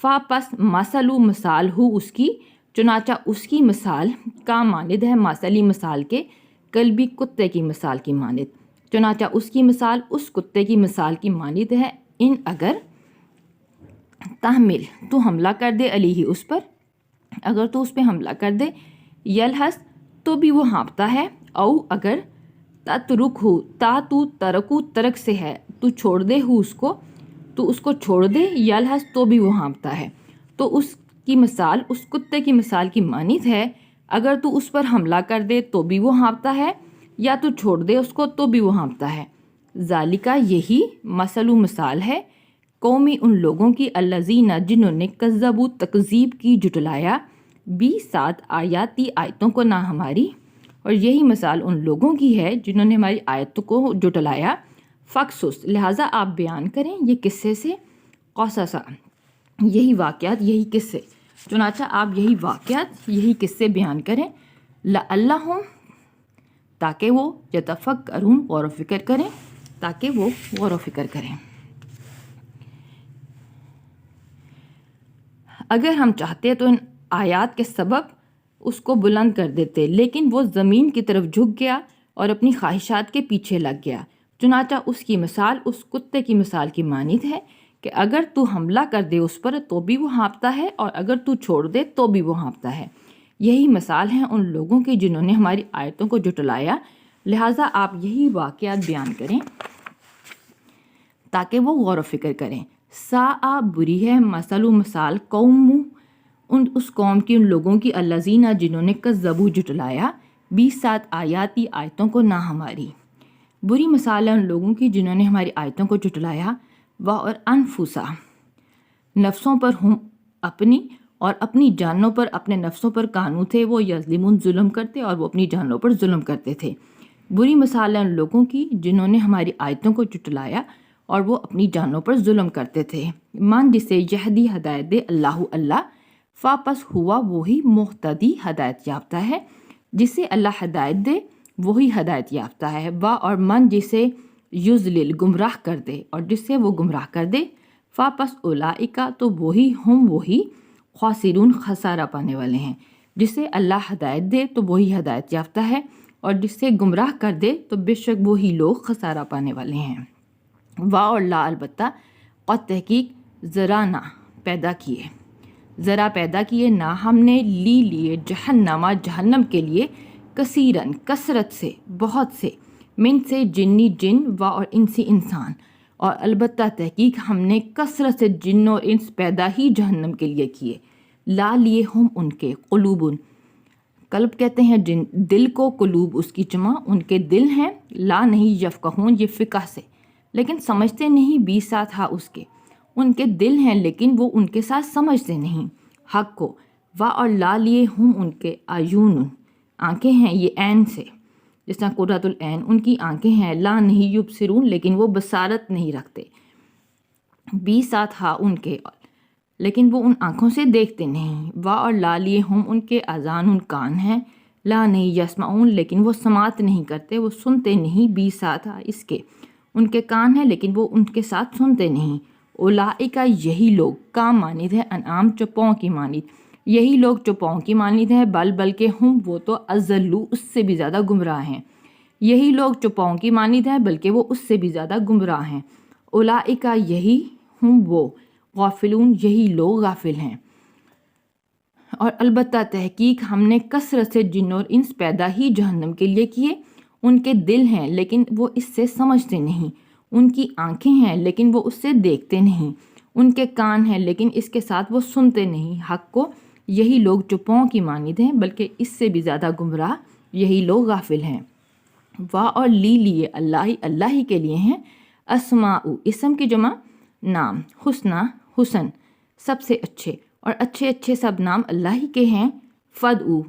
فا پس مثلو مثال ہو اس کی، چنانچہ اس کی مثال کا مانند ہے مثلی مثال کے، کلبی کتے کی مثال کی مانند، چنانچہ اس کی مثال اس کتے کی مثال کی مانند ہے، ان اگر تحمل تو حملہ کر دے علیہ اس پر، اگر تو اس پہ حملہ کر دے، یلحس تو بھی وہ ہانپتا ہے، او اگر تترک ہو تا تو ترکو ترک سے ہے تو چھوڑ دے ہو اس کو، تو اس کو چھوڑ دے، یلحس تو بھی وہ ہانپتا ہے، تو اس کی مثال اس کتے کی مثال کی مانند ہے، اگر تو اس پر حملہ کر دے تو بھی وہ ہانپتا ہے، یا تو چھوڑ دے اس کو تو بھی وہ ہانپتا ہے۔ ذالکہ یہی مثل و مثال ہے، قومی ان لوگوں کی الذین جنہوں نے کذبوا تکذیب کی، جٹلایا، 7 آیاتی آیتوں کو نہ ہماری، اور یہی مثال ان لوگوں کی ہے جنہوں نے ہماری آیتوں کو جٹلایا، فقصص لہٰذا آپ بیان کریں یہ قصے سے، قصصا یہی واقعات یہی قصے، چنانچہ آپ یہی واقعات یہی قصے بیان کریں، لعلہم تاکہ وہ یتفکرون غور و فکر کریں، تاکہ وہ غور و فکر کریں۔ اگر ہم چاہتے تو ان آیات کے سبب اس کو بلند کر دیتے، لیکن وہ زمین کی طرف جھک گیا اور اپنی خواہشات کے پیچھے لگ گیا، چنانچہ اس کی مثال اس کتے کی مثال کی مانند ہے کہ اگر تو حملہ کر دے اس پر تو بھی وہ ہانپتا ہے، اور اگر تو چھوڑ دے تو بھی وہ ہانپتا ہے۔ یہی مثال ہے ان لوگوں کی جنہوں نے ہماری آیتوں کو جٹلایا، لہٰذا آپ یہی واقعات بیان کریں تاکہ وہ غور و فکر کریں۔ سا بری ہے مثل و مثال قوم اس قوم کی ان لوگوں کی الذین جنہوں نے کذبوا جٹلایا، 7 آیاتی آیتوں کو نہ ہماری، بری مثال ہے ان لوگوں کی جنہوں نے ہماری آیتوں کو جٹلایا، اور انفسا نفسوں پر ہم اپنی اور اپنی جانوں پر اپنے نفسوں پر کانو تھے، وہ یظلمون ظلم کرتے اور وہ اپنی جانوں پر ظلم کرتے تھے۔ بری مثال ہے ان لوگوں کی جنہوں نے ہماری آیتوں کو جٹلایا اور وہ اپنی جانوں پر ظلم کرتے تھے۔ من جسے یہدی ہدایت دے اللہ اللہ، فا پس ہوا وہی مہتدی ہدایت یافتہ ہے، جسے اللہ ہدایت دے وہی ہدایت یافتہ ہے، وا اور من جسے یضلل گمراہ کر دے اور جس سے وہ گمراہ کر دے، فا پس اولئک تو وہی خاسرون خسارہ پانے والے ہیں، جسے اللہ ہدایت دے تو وہی ہدایت یافتہ ہے، اور جس سے گمراہ کر دے تو بے شک وہی لوگ خسارہ پانے والے ہیں۔ وا اور لا البتہ، قد تحقیق ذرا نہ پیدا کیے، ذرا پیدا کیے نہ ہم نے لیے جہنم کے لیے، کثیرن کثرت سے بہت سے، من سے جنی جن و اور انسی انسان، اور البتہ تحقیق ہم نے کثرت سے جن اور انس پیدا ہی جہنم کے لیے کیے، لا لیے ہم ان کے، قلوبن قلب کہتے ہیں جن دل کو، قلوب اس کی جمع، ان کے دل ہیں، لا نہیں یفقہون یہ فقہ سے، لیکن سمجھتے نہیں، 20 ہا اس کے، ان کے دل ہیں لیکن وہ ان کے ساتھ سمجھتے نہیں حق کو، وا اور لا لیے ہم ان کے، آیون آنکھیں ہیں، یہ عین سے، جس طرح قرۃ العین ان کی آنکھیں ہیں، لا نہیں یبصرون لیکن وہ بصارت نہیں رکھتے، 20 ہا ان کے، لیکن وہ ان آنکھوں سے دیکھتے نہیں، وا اور لا لیے ہم ان کے، اذان ان کان ہیں، لا نہیں یسمعون لیکن وہ سماعت نہیں کرتے، وہ سنتے نہیں، 20 ہا اس کے، ان کے کان ہیں لیکن وہ ان کے ساتھ سنتے نہیں، اولئک یہی لوگ، کا مانند ہے انعام چوپاؤں کی مانند، یہی لوگ چوپاؤں کی مانند ہیں، بلکہ ہم وہ تو اضلوا اس سے بھی زیادہ گمراہ ہیں، یہی لوگ چوپاؤں کی مانند ہیں بلکہ وہ اس سے بھی زیادہ گمراہ ہیں، اولئک یہی ہم وہ، غافلون یہی لوگ غافل ہیں، اور البتہ تحقیق ہم نے کثرت سے جن اور انس پیدا ہی جہنم کے لیے کیے، ان کے دل ہیں لیکن وہ اس سے سمجھتے نہیں، ان کی آنکھیں ہیں لیکن وہ اس سے دیکھتے نہیں، ان کے کان ہیں لیکن اس کے ساتھ وہ سنتے نہیں حق کو، یہی لوگ چوپاؤں کی مانند ہیں بلکہ اس سے بھی زیادہ گمراہ، یہی لوگ غافل ہیں۔ وا اور لیے اللہ ہی کے لیے ہیں، اسماء اسم کی جمع نام، حسنہ حسن سب سے اچھے، اور اچھے اچھے سب نام اللہ ہی کے ہیں، فدعو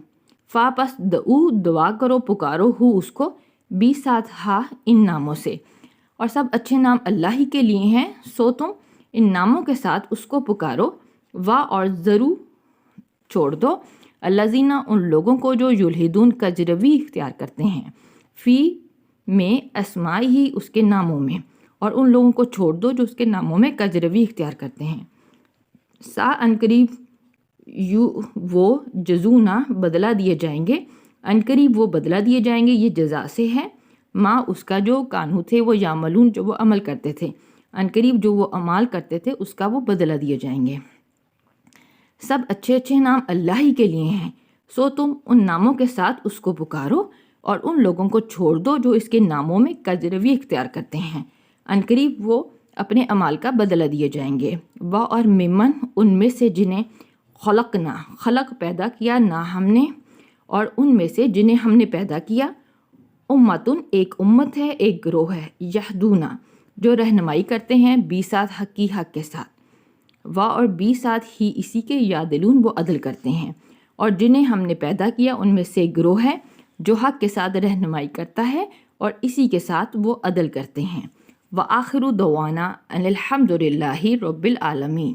فا پس دعو دعا کرو پکارو ہو اس کو، 20 ہا ان ناموں سے، اور سب اچھے نام اللہ ہی کے لیے ہیں، سو تم ان ناموں کے ساتھ اس کو پکارو، وا اور ضرور چھوڑ دو الذین ان لوگوں کو جو یلحدون کجروی اختیار کرتے ہیں، فی میں اسمائی ہی اس کے ناموں میں، اور ان لوگوں کو چھوڑ دو جو اس کے ناموں میں کجروی اختیار کرتے ہیں، سا انقریب وہ جزونا بدلہ دیے جائیں گے، انقریب وہ بدلہ دیے جائیں گے، یہ جزا سے ہے، ماں اس کا جو کانو تھے وہ یعملون جو وہ عمل کرتے تھے، انقریب جو وہ عمال کرتے تھے اس کا وہ بدلہ دیے جائیں گے۔ سب اچھے اچھے نام اللہ ہی کے لیے ہیں، سو تم ان ناموں کے ساتھ اس کو پکارو اور ان لوگوں کو چھوڑ دو جو اس کے ناموں میں کجروی اختیار کرتے ہیں، عنقریب وہ اپنے اعمال کا بدلہ دیے جائیں گے۔ وہ اور ممن ان میں سے جنہیں خلق پیدا کیا نہ ہم نے، اور ان میں سے جنہیں ہم نے پیدا کیا، امتن ایک امت ہے، ایک گروہ ہے، یہدونا جو رہنمائی کرتے ہیں، بی ساتھ حق کی حق کے ساتھ، وا اور بی ساتھ ہی اسی کے یادلون وہ عدل کرتے ہیں، اور جنہیں ہم نے پیدا کیا ان میں سے گروہ ہے جو حق کے ساتھ رہنمائی کرتا ہے اور اسی کے ساتھ وہ عدل کرتے ہیں۔ وآخر دعوانا ان الحمد للہ رب العالمین۔